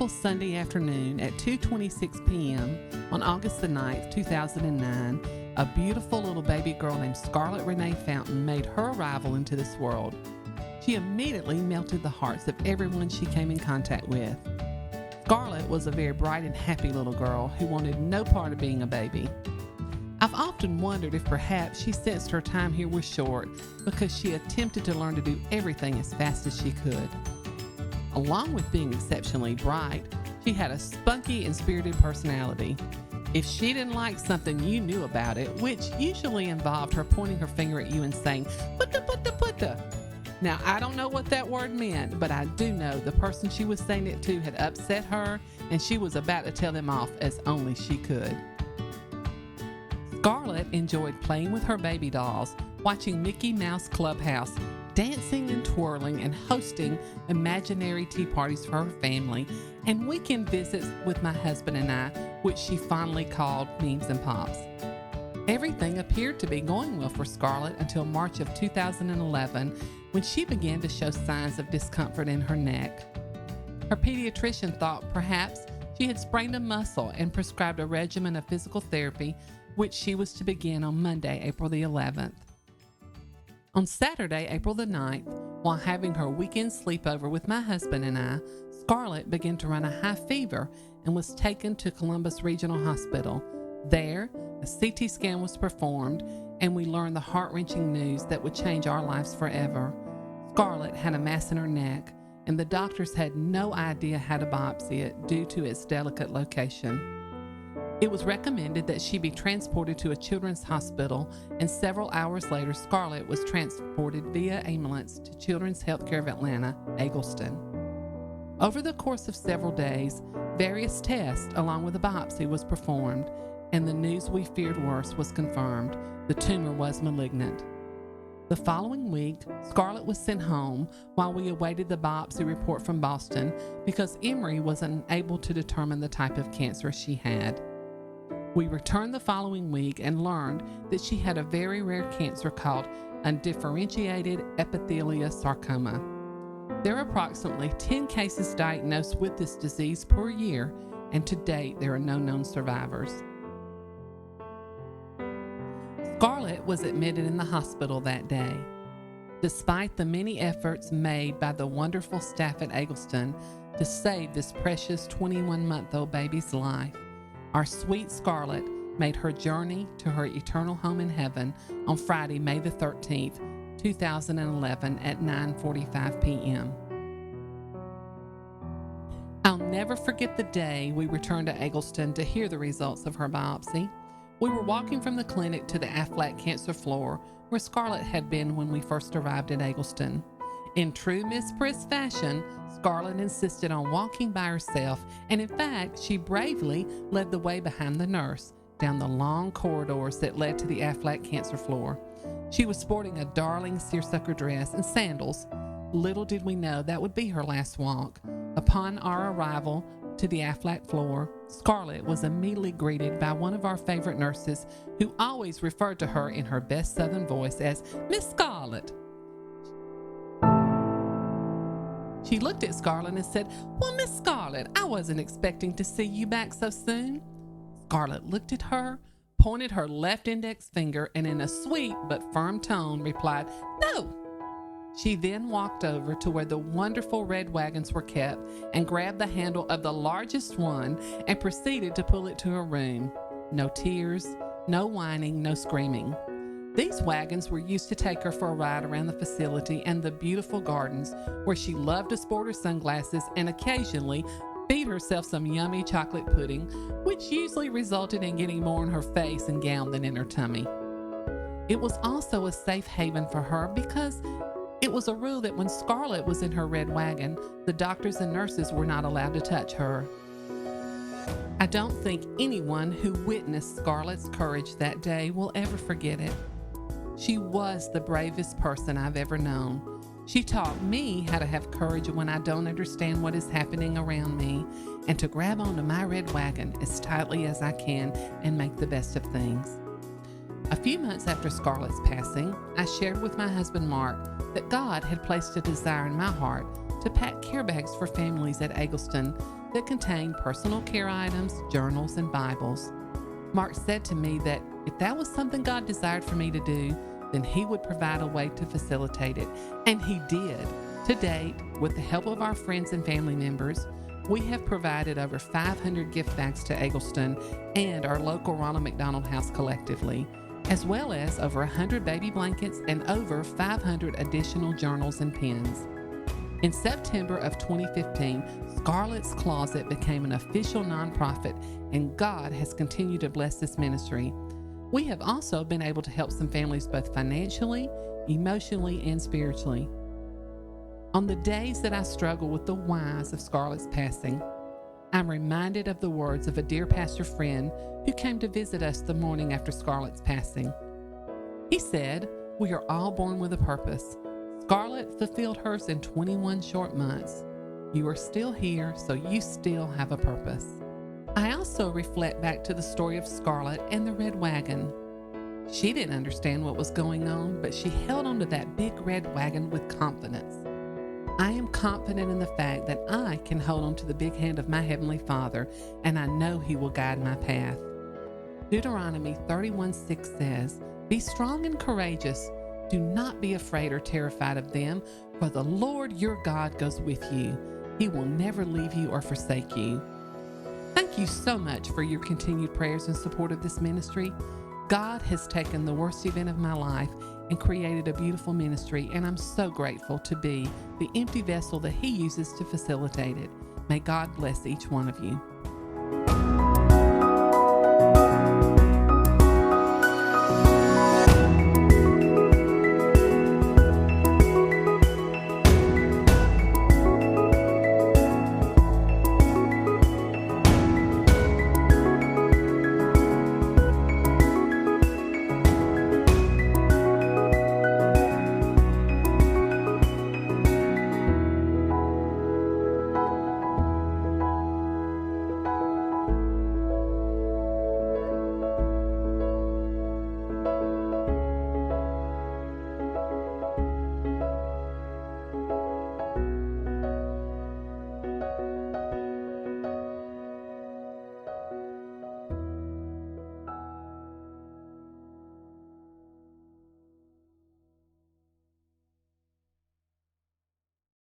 beautiful Sunday afternoon at 2:26 p.m. on August the 9th, 2009, a beautiful little baby girl named Scarlett Renee Fountain made her arrival into this world. She immediately melted the hearts of everyone she came in contact with. Scarlett was a very bright and happy little girl who wanted no part of being a baby. I've often wondered if perhaps she sensed her time here was short because she attempted to learn to do everything as fast as she could. Along with being exceptionally bright, she had a spunky and spirited personality. If she didn't like something, you knew about it, which usually involved her pointing her finger at you and saying, "Putta, putta, putta." Now, I don't know what that word meant, but I do know the person she was saying it to had upset her, and she was about to tell them off as only she could. Scarlett enjoyed playing with her baby dolls, watching Mickey Mouse Clubhouse, dancing and twirling and hosting imaginary tea parties for her family, and weekend visits with my husband and I, which she fondly called memes and pops. Everything appeared to be going well for Scarlett until March of 2011, when she began to show signs of discomfort in her neck. Her pediatrician thought perhaps she had sprained a muscle and prescribed a regimen of physical therapy, which she was to begin on Monday, April the 11th. On Saturday, April the 9th, while having her weekend sleepover with my husband and I, Scarlett began to run a high fever and was taken to Columbus Regional Hospital. There, a CT scan was performed, and we learned the heart-wrenching news that would change our lives forever. Scarlett had a mass in her neck, and the doctors had no idea how to biopsy it due to its delicate location. It was recommended that she be transported to a children's hospital, and several hours later, Scarlett was transported via ambulance to Children's Healthcare of Atlanta, Eggleston. Over the course of several days, various tests along with a biopsy was performed, and the news we feared worse was confirmed. The tumor was malignant. The following week, Scarlett was sent home while we awaited the biopsy report from Boston because Emory was unable to determine the type of cancer she had. We returned the following week and learned that she had a very rare cancer called undifferentiated epitheliosarcoma. There are approximately 10 cases diagnosed with this disease per year, and to date there are no known survivors. Scarlett was admitted in the hospital that day. Despite the many efforts made by the wonderful staff at Eggleston to save this precious 21-month-old baby's life, our sweet Scarlett made her journey to her eternal home in heaven on Friday, May the 13th, 2011 at 9:45 p.m. I'll never forget the day we returned to Eggleston to hear the results of her biopsy. We were walking from the clinic to the Aflac cancer floor where Scarlett had been when we first arrived at Eggleston. In true Miss Priss fashion, Scarlett insisted on walking by herself, and in fact, she bravely led the way behind the nurse down the long corridors that led to the Aflac cancer floor. She was sporting a darling seersucker dress and sandals. Little did we know that would be her last walk. Upon our arrival to the Aflac floor, Scarlett was immediately greeted by one of our favorite nurses who always referred to her in her best Southern voice as Miss Scarlett. She looked at Scarlett and said, "Well, Miss Scarlett, I wasn't expecting to see you back so soon." Scarlett looked at her, pointed her left index finger, and in a sweet but firm tone replied, "No." She then walked over to where the wonderful red wagons were kept and grabbed the handle of the largest one and proceeded to pull it to her room. No tears, no whining, no screaming. These wagons were used to take her for a ride around the facility and the beautiful gardens where she loved to sport her sunglasses and occasionally feed herself some yummy chocolate pudding, which usually resulted in getting more in her face and gown than in her tummy. It was also a safe haven for her because it was a rule that when Scarlett was in her red wagon, the doctors and nurses were not allowed to touch her. I don't think anyone who witnessed Scarlett's courage that day will ever forget it. She was the bravest person I've ever known. She taught me how to have courage when I don't understand what is happening around me and to grab onto my red wagon as tightly as I can and make the best of things. A few months after Scarlett's passing, I shared with my husband Mark that God had placed a desire in my heart to pack care bags for families at Eggleston that contain personal care items, journals, and Bibles. Mark said to me that if that was something God desired for me to do, then he would provide a way to facilitate it. And he did. To date, with the help of our friends and family members, we have provided over 500 gift bags to Eggleston and our local Ronald McDonald House collectively, as well as over 100 baby blankets and over 500 additional journals and pens. In September of 2015, Scarletts Closet became an official nonprofit, and God has continued to bless this ministry. We have also been able to help some families both financially, emotionally, and spiritually. On the days that I struggle with the whys of Scarlett's passing, I'm reminded of the words of a dear pastor friend who came to visit us the morning after Scarlett's passing. He said, "We are all born with a purpose. Scarlett fulfilled hers in 21 short months. You are still here, so you still have a purpose." I also reflect back to the story of Scarlett and the red wagon. She didn't understand what was going on, but she held onto that big red wagon with confidence. I am confident in the fact that I can hold on to the big hand of my Heavenly Father, and I know He will guide my path. Deuteronomy 31:6 says, "Be strong and courageous. Do not be afraid or terrified of them, for the Lord your God goes with you. He will never leave you or forsake you." Thank you so much for your continued prayers and support of this ministry. God has taken the worst event of my life and created a beautiful ministry, and I'm so grateful to be the empty vessel that He uses to facilitate it. May God bless each one of you.